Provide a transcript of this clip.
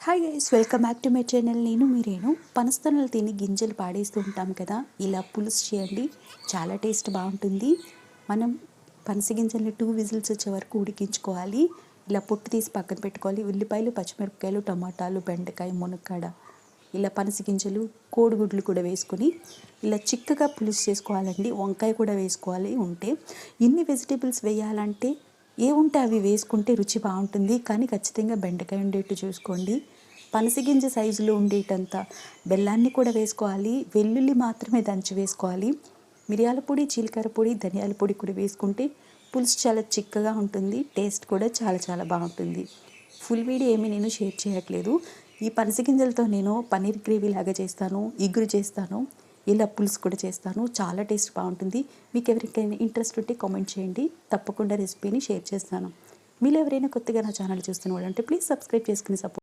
Hi guys, welcome back to my channel. నేను మీరేను. పనస్తనాలు తిని గింజలు పాడేస్తూ ఉంటాం కదా, ఇలా పులుసు చేయండి, చాలా టేస్ట్ బాగుంటుంది. మనం పనస గింజల్ని 2 విజిల్స్ వచ్చే వరకు ఉడికించుకోవాలి. ఇలా పొట్టు తీసి పక్కన పెట్టుకోవాలి. ఉల్లిపాయలు, పచ్చిమిరపకాయలు, టమాటాలు, బెండకాయ, మునక్కాడ, ఇలా పనస గింజలు, కోడిగుడ్లు కూడా వేసుకొని ఇలా చిక్కగా పులుసు చేసుకోవాలండి. వంకాయ కూడా వేసుకోవాలి ఉంటే. ఇన్ని వెజిటేబుల్స్ వేయాలంటే ఉంటే అవి వేసుకుంటే రుచి బాగుంటుంది. కానీ ఖచ్చితంగా బెండకాయ ఉండేట్టు చూసుకోండి. పనసగింజ సైజులో ఉండేటంత బెల్లాన్ని కూడా వేసుకోవాలి. వెల్లుల్లి మాత్రమే దంచి వేసుకోవాలి. మిరియాల పొడి, జీలకర్ర పొడి, ధనియాల పొడి కూడా వేసుకుంటే పులుసు చాలా చిక్కగా ఉంటుంది. టేస్ట్ కూడా చాలా చాలా బాగుంటుంది. ఫుల్ వీడియో ఏమీ నేను షేర్ చేయట్లేదు. ఈ పనసగింజలతో నేను పన్నీర్ గ్రేవీ లాగా చేస్తాను, ఇగురు చేస్తాను, ఇలా పులుసు కూడా చేస్తాను. చాలా టేస్ట్ బాగుంటుంది. మీకు ఎవరికైనా ఇంట్రెస్ట్ ఉంటే కామెంట్ చేయండి, తప్పకుండా రెసిపీని షేర్ చేస్తాను. మీరు ఎవరైనా కొత్తగా నా ఛానల్ చూస్తున్న వాళ్ళంటే ప్లీజ్ సబ్స్క్రైబ్ చేసుకుని సపోర్ట్